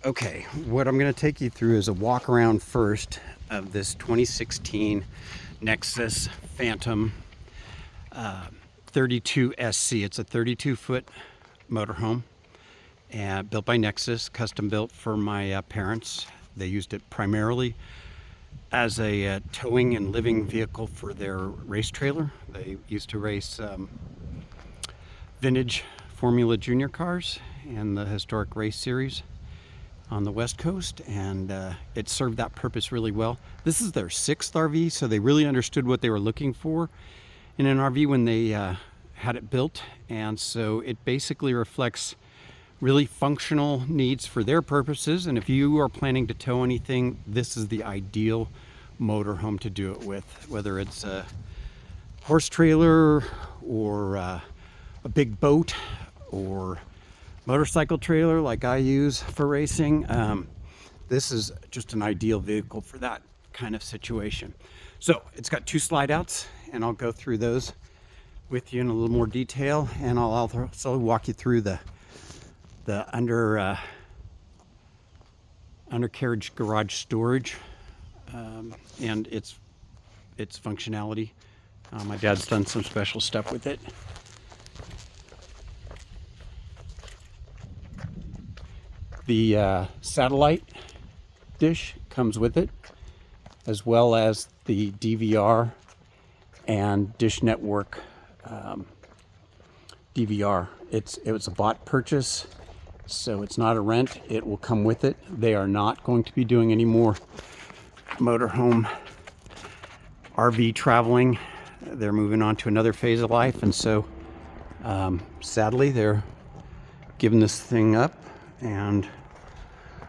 Okay, what I'm going to take you through is a walk around first of this 2016 Nexus Phantom 32SC. It's a 32-foot motorhome built by Nexus, custom built for my parents. They used it primarily as a towing and living vehicle for their race trailer. They used to race vintage Formula Junior cars and the historic race series on the West Coast, and it served that purpose really well. This is their 6th RV, so they really understood what they were looking for in an RV when they had it built, and so it basically reflects really functional needs for their purposes. And if you are planning to tow anything, this is the ideal motorhome to do it with, whether it's a horse trailer or a big boat or motorcycle trailer like I use for racing. This is just an ideal vehicle for that kind of situation. So it's got 2 slide outs, and I'll go through those with you in a little more detail, and I'll also walk you through the undercarriage garage storage and its functionality. My dad's done some special stuff with it. The satellite dish comes with it, as well as the DVR and Dish Network DVR. It was a bought purchase, so it's not a rent. It will come with it. They are not going to be doing any more motorhome RV traveling. They're moving on to another phase of life, and so sadly they're giving this thing up, and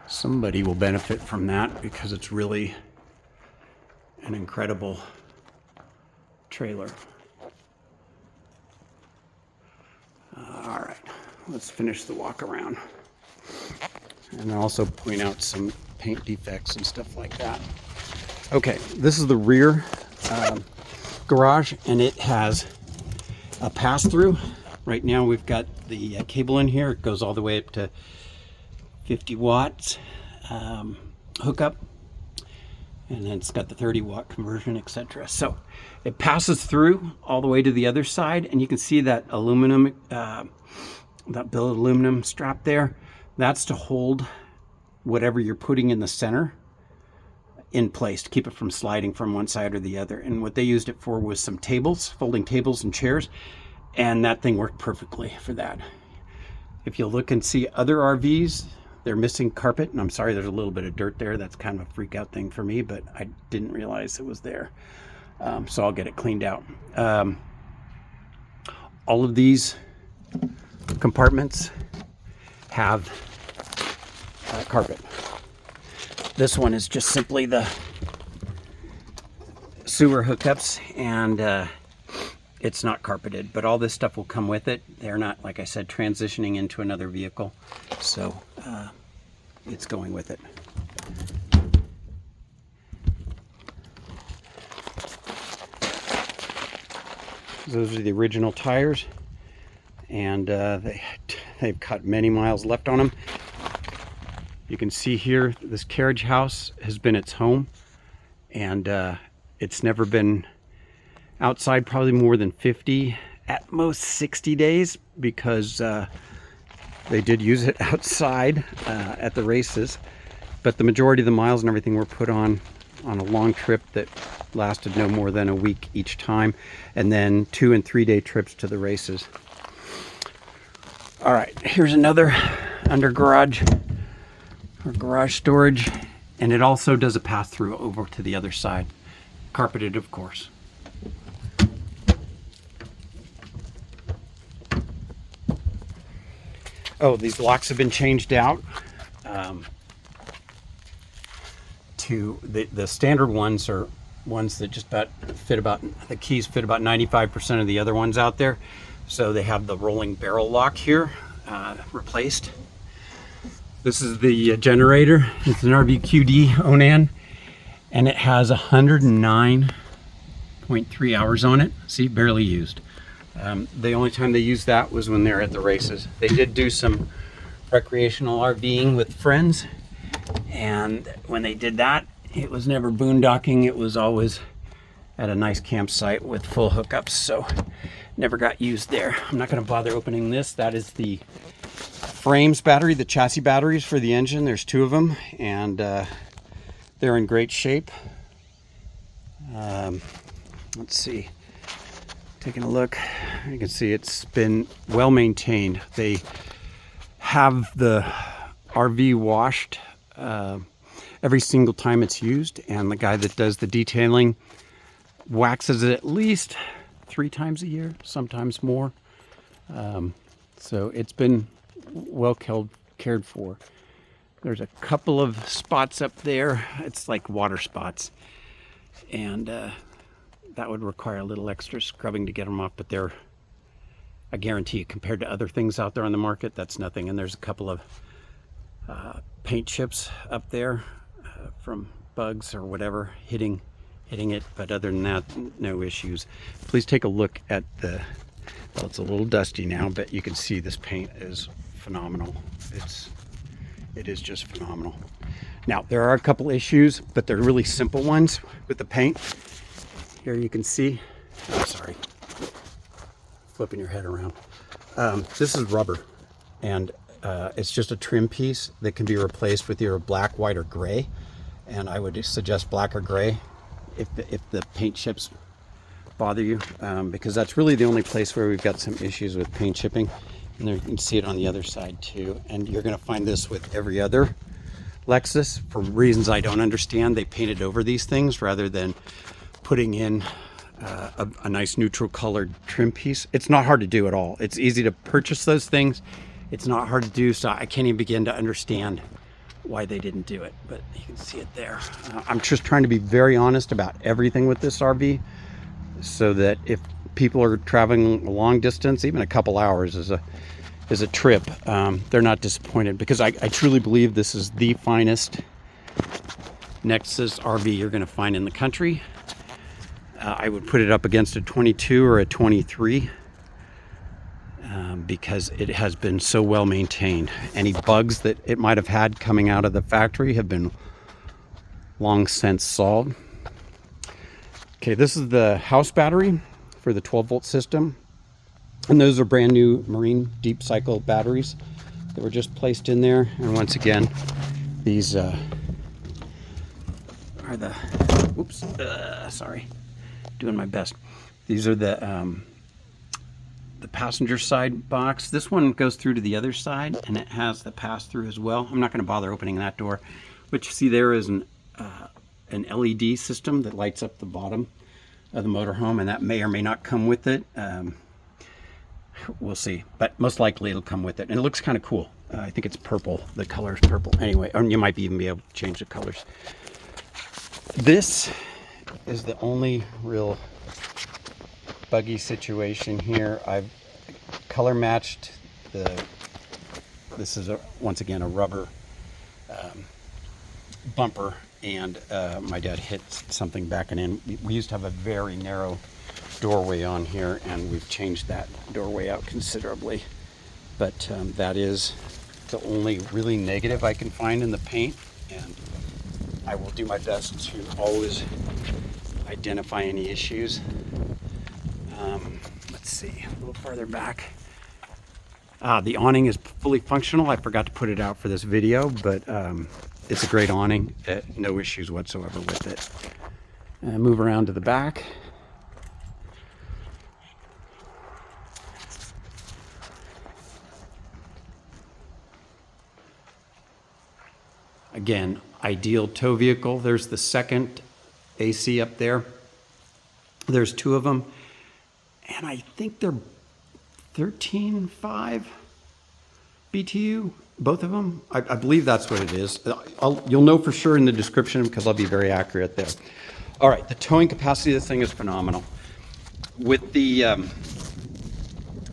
somebody will benefit from that because it's really an incredible trailer. All right, let's finish the walk around and also point out some paint defects and stuff like that. Okay, this is the rear garage, and it has a pass-through. Right now we've got the cable in here. It goes all the way up to 50 watts hookup, and then it's got the 30-watt conversion, etc. So it passes through all the way to the other side, and you can see that aluminum, that billet aluminum strap there. That's to hold whatever you're putting in the center in place to keep it from sliding from one side or the other. And what they used it for was some tables, folding tables and chairs, and that thing worked perfectly for that. If you look and see other RVs, they're missing carpet, and I'm sorry there's a little bit of dirt there. That's kind of a freak out thing for me, but I didn't realize it was there. So I'll get it cleaned out. All of these compartments have carpet. This one is just simply the sewer hookups, and it's not carpeted, but all this stuff will come with it. They're not, like I said, transitioning into another vehicle, so it's going with it. Those are the original tires, and they've got many miles left on them. You can see here this carriage house has been its home, and it's never been outside probably more than 50, at most 60 days, because they did use it outside at the races, but the majority of the miles and everything were put on a long trip that lasted no more than a week each time, and then 2- and 3-day trips to the races. All right, here's another under garage or garage storage, and it also does a pass-through over to the other side, carpeted of course. Oh, these locks have been changed out. To the standard ones are ones that just about fit about, the keys fit about 95% of the other ones out there. So they have the rolling barrel lock here replaced. This is the generator. It's an RVQD Onan, and it has 109.3 hours on it. See, barely used. The only time they used that was when they're at the races. They did do some recreational RVing with friends. And when they did that, it was never boondocking. It was always at a nice campsite with full hookups. So never got used there. I'm not going to bother opening this. That is the frames battery, the chassis batteries for the engine. There's 2 of them, and they're in great shape. Let's see. Taking a look, you can see it's been well maintained. They have the RV washed every single time it's used, and the guy that does the detailing waxes it at least 3 times a year, sometimes more. So it's been well cared for. There's a couple of spots up there. It's like water spots, and that would require a little extra scrubbing to get them off, but they're, I guarantee you, compared to other things out there on the market, that's nothing. And there's a couple of paint chips up there from bugs or whatever hitting it, but other than that, no issues. Please take a look at the, well, it's a little dusty now, but you can see this paint is phenomenal. It is just phenomenal. Now, there are a couple issues, but they're really simple ones with the paint. Here you can see, oh, sorry, flipping your head around. This is rubber, and it's just a trim piece that can be replaced with either black, white, or gray. And I would suggest black or gray if the paint chips bother you, because that's really the only place where we've got some issues with paint chipping. And there, you can see it on the other side too. And you're going to find this with every other Lexus. For reasons I don't understand, they painted over these things rather than putting in a nice neutral colored trim piece. It's not hard to do at all. It's easy to purchase those things. It's not hard to do, so I can't even begin to understand why they didn't do it, but you can see it there. I'm just trying to be very honest about everything with this RV, so that if people are traveling a long distance, even a couple hours is a trip, they're not disappointed, because I truly believe this is the finest Nexus RV you're going to find in the country. I would put it up against a 22 or a 23 because it has been so well maintained. Any bugs that it might have had coming out of the factory have been long since solved. Okay, this is the house battery for the 12-volt system. And those are brand new marine deep cycle batteries that were just placed in there. And once again, these are the, whoops, sorry, doing my best. These are the passenger side box. This one goes through to the other side, and it has the pass-through as well. I'm not going to bother opening that door. What you see there is an LED system that lights up the bottom of the motorhome, and that may or may not come with it. We'll see, but most likely it'll come with it, and it looks kind of cool. I think it's purple. The color is purple. Anyway, and you might even be able to change the colors. This is the only real buggy situation here. I've color matched this is once again a rubber bumper, and my dad hit something backing in. We used to have a very narrow doorway on here, and we've changed that doorway out considerably, but that is the only really negative I can find in the paint, and I will do my best to always identify any issues. Let's see, a little farther back. The awning is fully functional. I forgot to put it out for this video, but it's a great awning. No issues whatsoever with it. And move around to the back. Again, ideal tow vehicle. There's the second AC up there. There's 2 of them, and I think they're 13.5 BTU, both of them. I believe that's what it is. You'll know for sure in the description, because I'll be very accurate there. All right, the towing capacity of this thing is phenomenal. With the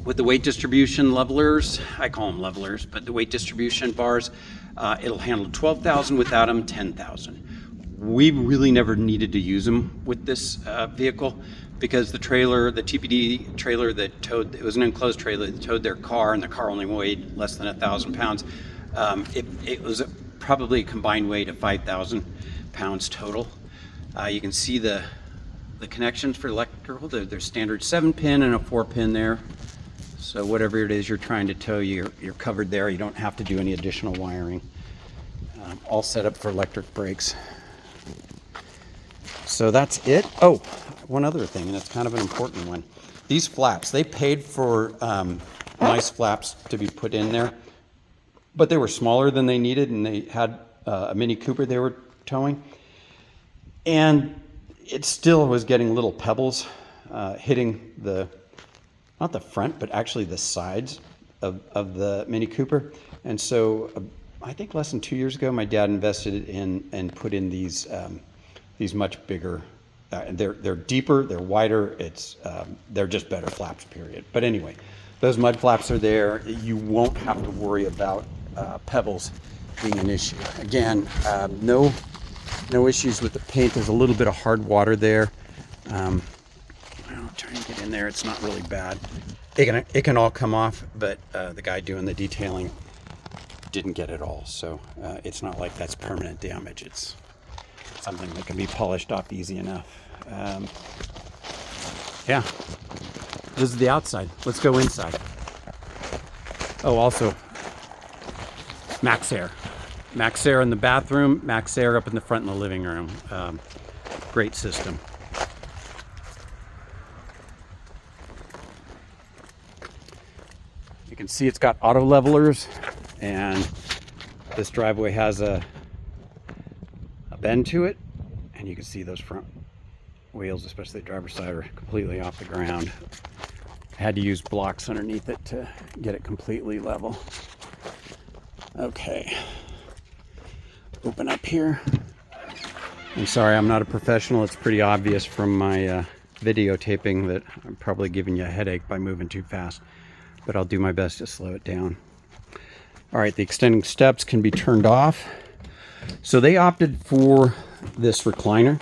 weight distribution levelers, I call them levelers, but the weight distribution bars, it'll handle 12,000 without them, 10,000. We really never needed to use them with this vehicle, because the trailer, the TPD trailer that towed, it was an enclosed trailer that towed their car, and the car only weighed less than 1,000 pounds. It was probably a combined weight of 5,000 pounds total. You can see the connections for electrical. There's standard 7-pin and a 4-pin there. So whatever it is you're trying to tow, you're covered there. You don't have to do any additional wiring. All set up for electric brakes. So that's it. Oh, one other thing, and it's kind of an important one. These flaps, they paid for nice flaps to be put in there, but they were smaller than they needed, and they had a Mini Cooper they were towing. And it still was getting little pebbles hitting not the front, but actually the sides of the Mini Cooper. And so I think less than 2 years ago, my dad invested in and put in these much bigger, they're deeper, they're wider, they're just better flaps, period. But anyway, those mud flaps are there. You won't have to worry about pebbles being an issue. Again, no issues with the paint. There's a little bit of hard water there. I'll try and get in there. It's not really bad. It can all come off, but the guy doing the detailing didn't get it all. So it's not like that's permanent damage. It's something that can be polished off easy enough. Yeah, this is the outside. Let's go inside. Oh, also, Max Air. Max Air in the bathroom, Max Air up in the front in the living room. Great system. You can see it's got auto levelers, and this driveway has a bend to it, and you can see those front wheels, especially the driver's side, are completely off the ground. I had to use blocks underneath it to get it completely level. Okay, open up here. I'm sorry, I'm not a professional. It's pretty obvious from my videotaping that I'm probably giving you a headache by moving too fast, but I'll do my best to slow it down. All right, the extending steps can be turned off. So they opted for this recliner,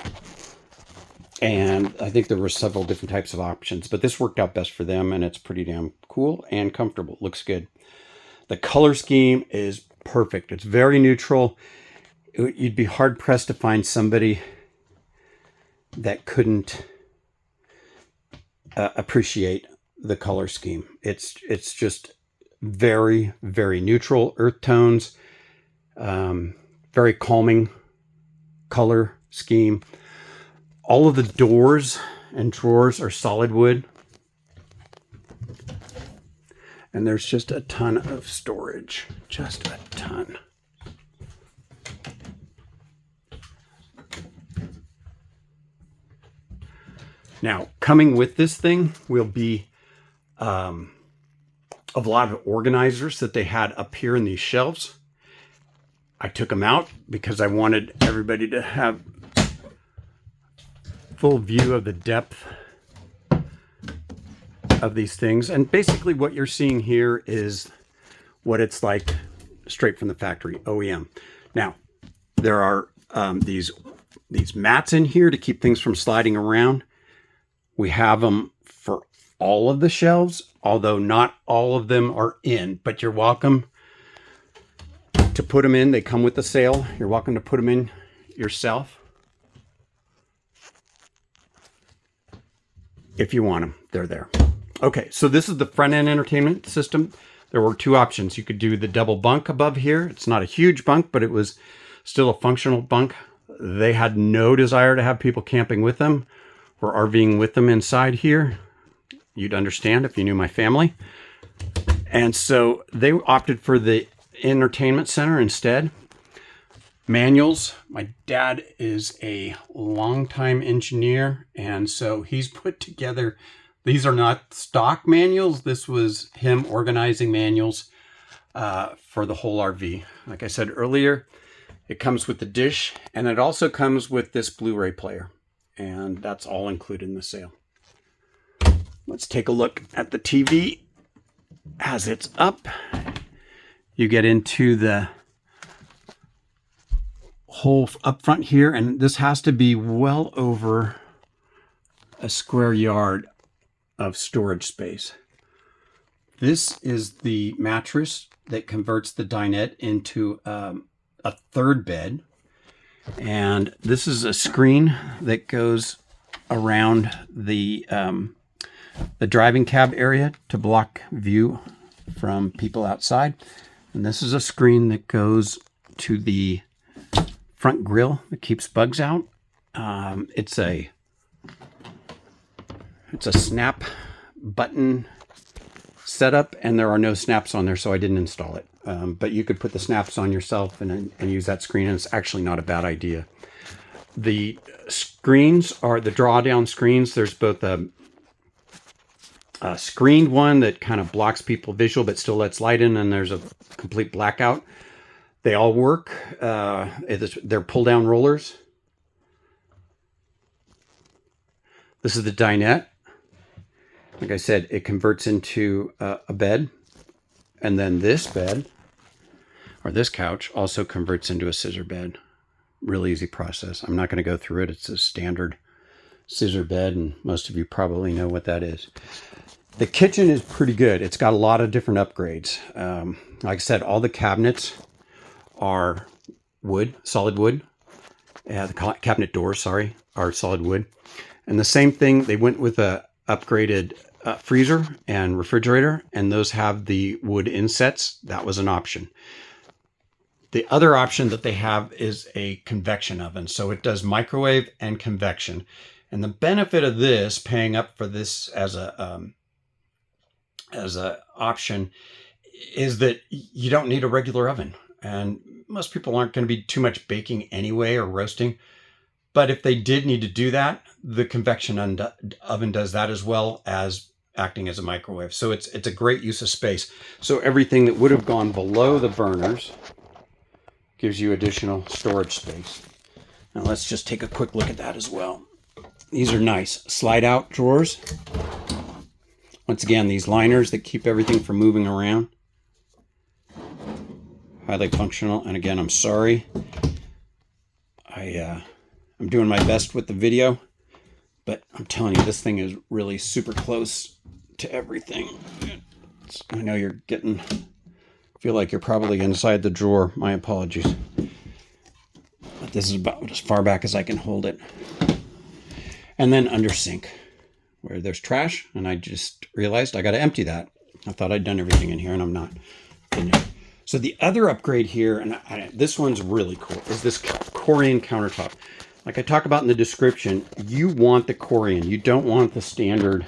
and I think there were several different types of options, but this worked out best for them, and it's pretty damn cool and comfortable. It looks good. The color scheme is perfect. It's very neutral. You'd be hard pressed to find somebody that couldn't appreciate the color scheme. It's just very, very neutral earth tones, very calming color scheme. All of the doors and drawers are solid wood, and there's just a ton of storage, just a ton. Now, coming with this thing will be a lot of organizers that they had up here in these shelves. I took them out because I wanted everybody to have full view of the depth of these things. And basically what you're seeing here is what it's like straight from the factory, OEM. Now, there are these mats in here to keep things from sliding around. We have them for all of the shelves, although not all of them are in, but you're welcome to put them in. They come with the sale. You're welcome to put them in yourself if you want them. They're there. Okay, so this is the front end entertainment system. There were two options. You could do the double bunk above here. It's not a huge bunk, but it was still a functional bunk. They had no desire to have people camping with them or RVing with them inside here. You'd understand if you knew my family. And so they opted for the entertainment center instead. Manuals. My dad is a longtime engineer, and so he's put together, these are not stock manuals. This was him organizing manuals for the whole RV. Like I said earlier, it comes with the dish, and it also comes with this Blu-ray player, and that's all included in the sale. Let's take a look at the TV as it's up. You get into the hole up front here, and this has to be well over a square yard of storage space. This is the mattress that converts the dinette into a third bed. And this is a screen that goes around the driving cab area to block view from people outside. And this is a screen that goes to the front grille that keeps bugs out. It's a snap button setup, and there are no snaps on there, so I didn't install it. But you could put the snaps on yourself and use that screen, and it's actually not a bad idea. The screens are the drawdown screens. There's both a screened one that kind of blocks people visual but still lets light in, and there's a complete blackout. They all work. They're pull-down rollers. This is the dinette. Like I said, it converts into a bed, and then this bed, or this couch, also converts into a scissor bed. Really easy process. I'm not going to go through it. It's a standard scissor bed, and most of you probably know what that is. The kitchen is pretty good. It's got a lot of different upgrades. Like I said, all the cabinets are wood, solid wood. The cabinet doors, are solid wood. And the same thing, they went with a upgraded freezer and refrigerator, and those have the wood insets. That was an option. The other option that they have is a convection oven. So it does microwave and convection. And the benefit of this, paying up for this as a option, is that you don't need a regular oven. And most people aren't going to be too much baking anyway or roasting. But if they did need to do that, the convection oven does that, as well as acting as a microwave. So it's a great use of space. So everything that would have gone below the burners gives you additional storage space. Now let's just take a quick look at that as well. These are nice slide out drawers. Once again, these liners that keep everything from moving around. Highly functional. And again, I'm sorry. I'm doing my best with the video, but I'm telling you, this thing is really super close to everything. I know you're feel like you're probably inside the drawer. My apologies. But this is about as far back as I can hold it. And then under sink, where there's trash, and I just realized I got to empty that. I thought I'd done everything in here, and I'm not. So the other upgrade here, and this one's really cool, is this Corian countertop. Like I talk about in the description, you want the Corian. You don't want the standard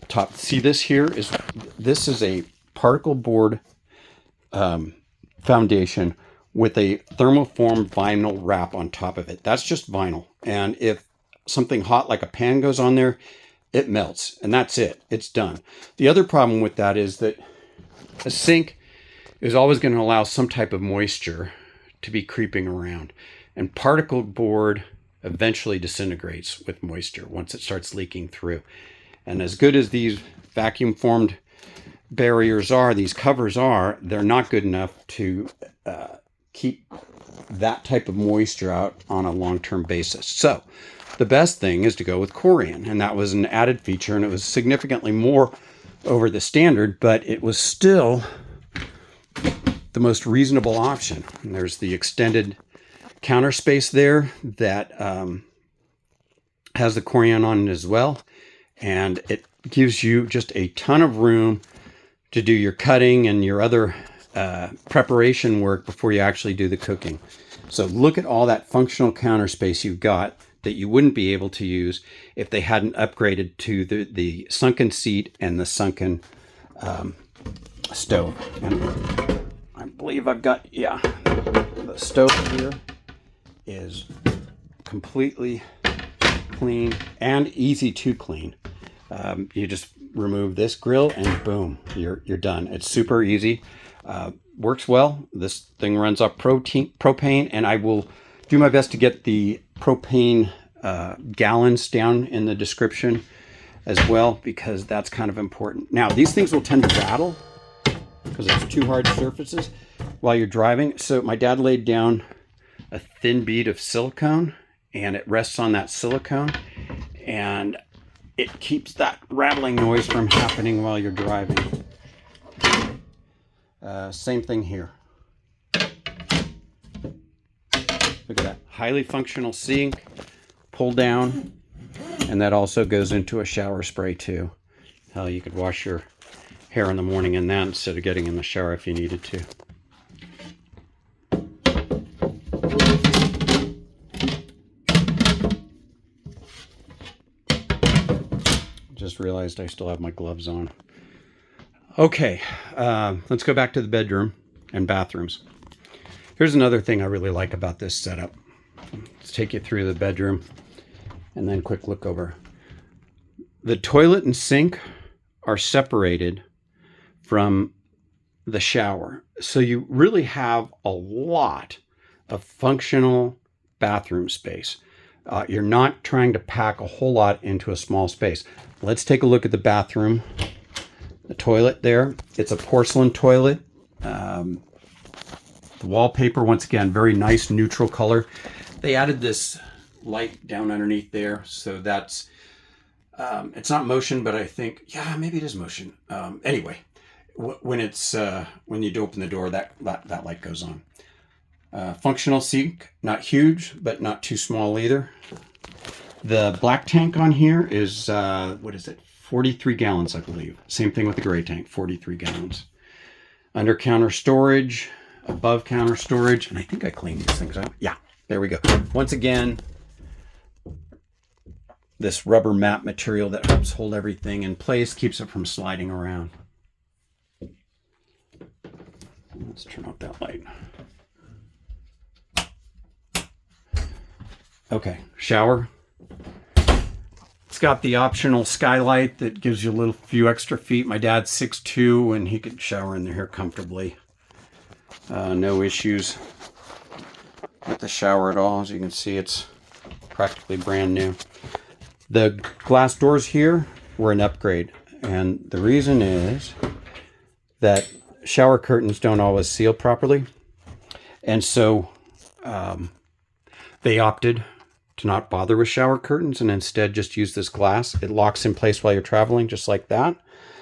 top. See, this is a particle board foundation with a thermoform vinyl wrap on top of it. That's just vinyl. And if something hot like a pan goes on there, it melts, and that's it. It's done. The other problem with that is that a sink is always going to allow some type of moisture to be creeping around. And particle board eventually disintegrates with moisture once it starts leaking through. And as good as these vacuum formed barriers are, these covers are, they're not good enough to keep that type of moisture out on a long-term basis. So the best thing is to go with Corian, and that was an added feature, and it was significantly more over the standard, but it was still the most reasonable option. And there's the extended counter space there that has the Corian on it as well, and it gives you just a ton of room to do your cutting and your other preparation work before you actually do the cooking. So look at all that functional counter space you've got that you wouldn't be able to use if they hadn't upgraded to the sunken seat and the sunken stove. And I believe I've got, the stove here is completely clean and easy to clean. You just remove this grill and boom, you're done. It's super easy. Works well. This thing runs off propane, and I will do my best to get the propane gallons down in the description as well, because that's kind of important. Now, these things will tend to rattle because it's two hard surfaces while you're driving. So my dad laid down a thin bead of silicone, and it rests on that silicone, and it keeps that rattling noise from happening while you're driving. Same thing here. Look at that. Highly functional sink, pull down, and that also goes into a shower spray too. Hell, you could wash your hair in the morning in that instead of getting in the shower if you needed to. Just realized I still have my gloves on. Okay, let's go back to the bedroom and bathrooms. Here's another thing I really like about this setup. Let's take you through the bedroom and then quick look over. The toilet and sink are separated from the shower. So you really have a lot of functional bathroom space. You're not trying to pack a whole lot into a small space. Let's take a look at the bathroom. The toilet there, it's a porcelain toilet. The wallpaper, once again, very nice neutral color. They added this light down underneath there, so that's, it's not motion, but I think, yeah, maybe it is motion. Anyway, when you do open the door, that light goes on. Functional sink, not huge, but not too small either. The black tank on here is, what is it? 43 gallons, I believe. Same thing with the gray tank, 43 gallons. Under counter storage, above counter storage, and I think I cleaned these things out. Yeah, there we go. Once again, this rubber mat material that helps hold everything in place, keeps it from sliding around. Let's turn off that light. Okay, shower. It's got the optional skylight that gives you a few extra feet. My dad's 6'2", and he could shower in here comfortably. No issues with the shower at all. As you can see, it's practically brand new. The glass doors here were an upgrade, and the reason is that shower curtains don't always seal properly, and so they opted to not bother with shower curtains and instead just use this glass. It locks in place while you're traveling, just like that,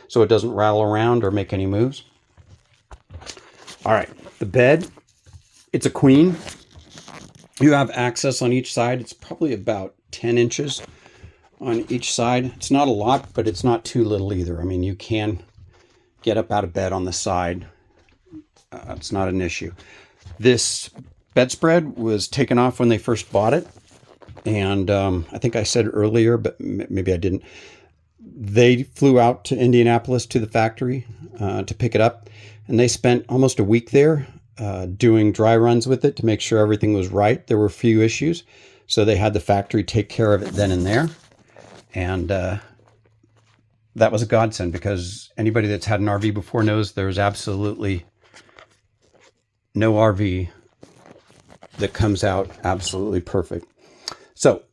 so it doesn't rattle around or make any moves. All right, the bed, it's a queen. You have access on each side. It's probably about 10 inches on each side. It's not a lot, but it's not too little either. I mean, you can get up out of bed on the side. It's not an issue. This bedspread was taken off when they first bought it. And I think I said earlier, but maybe I didn't. They flew out to Indianapolis to the factory to pick it up. And they spent almost a week there doing dry runs with it to make sure everything was right. There were a few issues. So they had the factory take care of it then and there. And that was a godsend, because anybody that's had an RV before knows there's absolutely no RV that comes out absolutely perfect. So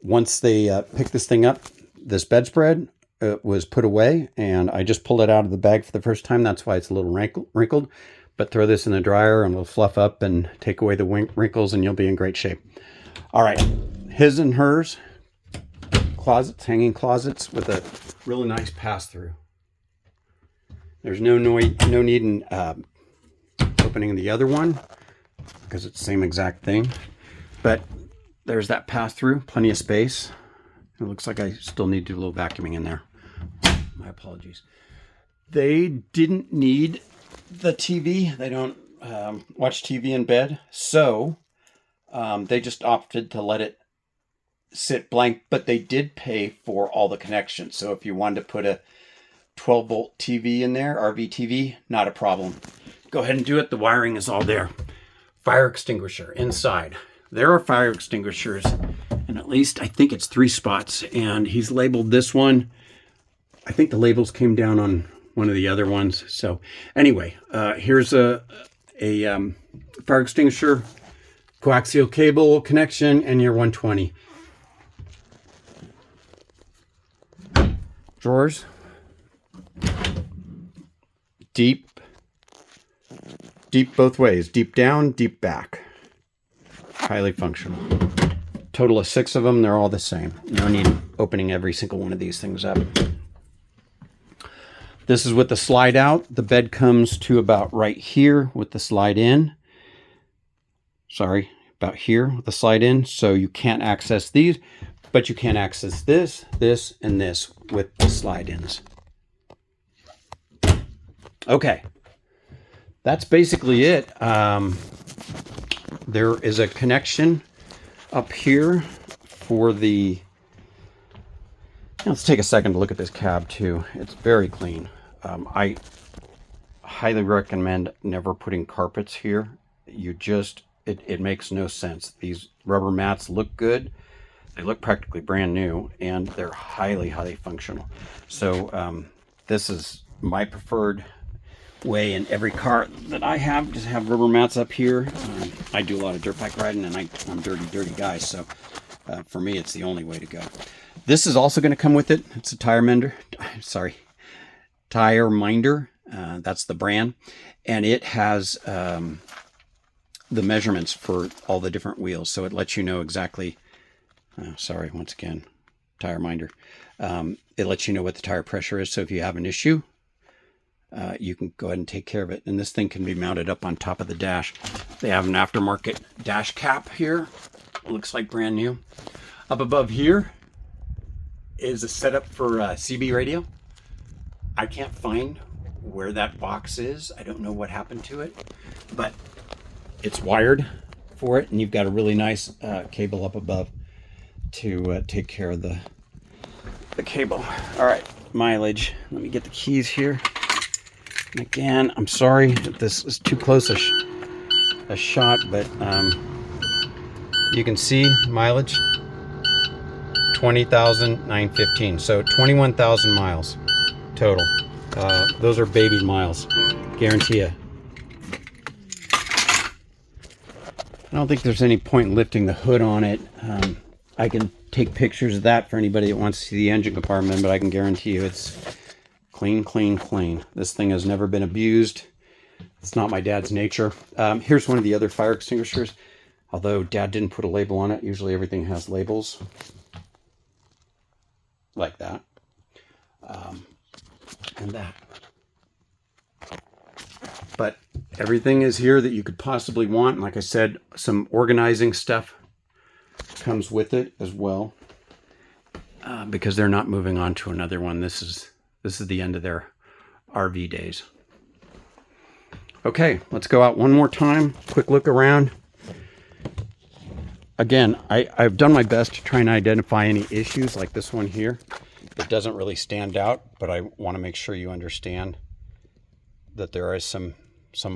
once they picked this thing up, this bedspread was put away, and I just pulled it out of the bag for the first time. That's why it's a little wrinkled. But throw this in the dryer and it'll fluff up and take away the wrinkles, and you'll be in great shape. All right, his and hers closets, hanging closets with a really nice pass-through. There's no need in opening the other one because it's the same exact thing. But there's that pass-through, plenty of space. It looks like I still need to do a little vacuuming in there. My apologies. They didn't need the TV. They don't watch TV in bed. So they just opted to let it sit blank, but they did pay for all the connections. So if you wanted to put a 12-volt TV in there, RV TV, not a problem. Go ahead and do it. The wiring is all there. Fire extinguisher inside. There are fire extinguishers, and at least I think it's 3 spots, and he's labeled this one. I think the labels came down on one of the other ones. So anyway, here's a fire extinguisher, coaxial cable connection, and your 120. Drawers. Deep both ways. Deep down, deep back. Highly functional. Total of 6 of them. They're all the same. No need opening every single one of these things up. This is with the slide out. The bed comes to about right here with the slide in. Sorry, about here with the slide in. So you can't access these, but you can access this, this, and this with the slide ins. Okay, that's basically it. There is a connection up here for the... Let's take a second to look at this cab too. It's very clean. I highly recommend never putting carpets here. It makes no sense. These rubber mats look good. They look practically brand new, and they're highly, highly functional. So this is my preferred way in every car that I have, just have rubber mats up here. I do a lot of dirt bike riding, and I'm dirty guy, so for me it's the only way to go. This is also going to come with it. It's a tire minder. That's the brand, and it has the measurements for all the different wheels, so it lets you know exactly. Once again, tire minder. It lets you know what the tire pressure is, so if you have an issue, you can go ahead and take care of it. And this thing can be mounted up on top of the dash. They have an aftermarket dash cap here. It looks like brand new. Up above here is a setup for CB radio. I can't find where that box is. I don't know what happened to it, but it's wired for it, and you've got a really nice cable up above to take care of the cable. All right, mileage. Let me get the keys here. And again, I'm sorry if this is too close a shot, but you can see mileage 20,915. So 21,000 miles total. Those are baby miles, guarantee you. I don't think there's any point in lifting the hood on it. I can take pictures of that for anybody that wants to see the engine compartment, but I can guarantee you it's clean, clean, clean. This thing has never been abused. It's not my dad's nature. Here's one of the other fire extinguishers. Although Dad didn't put a label on it, usually everything has labels like that. And that. But everything is here that you could possibly want. And like I said, some organizing stuff comes with it as well, because they're not moving on to another one. This is the end of their RV days. Okay, let's go out one more time. Quick look around. Again, I've done my best to try and identify any issues like this one here. It doesn't really stand out, but I want to make sure you understand that there are some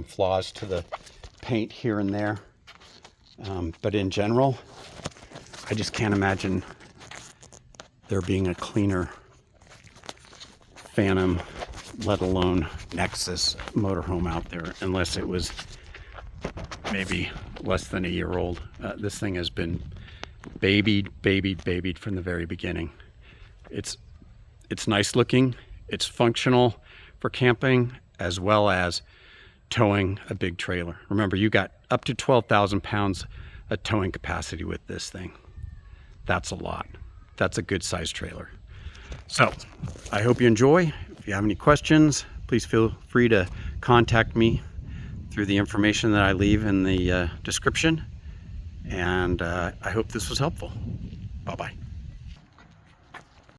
flaws to the paint here and there. But in general, I just can't imagine there being a cleaner Phantom, let alone Nexus motorhome out there, unless it was maybe less than a year old. This thing has been babied from the very beginning. It's nice looking, it's functional for camping as well as towing a big trailer. Remember, you got up to 12,000 pounds of towing capacity with this thing. That's a lot. That's a good size trailer. So I hope you enjoy. If you have any questions, please feel free to contact me through the information that I leave in the description. And I hope this was helpful. Bye-bye.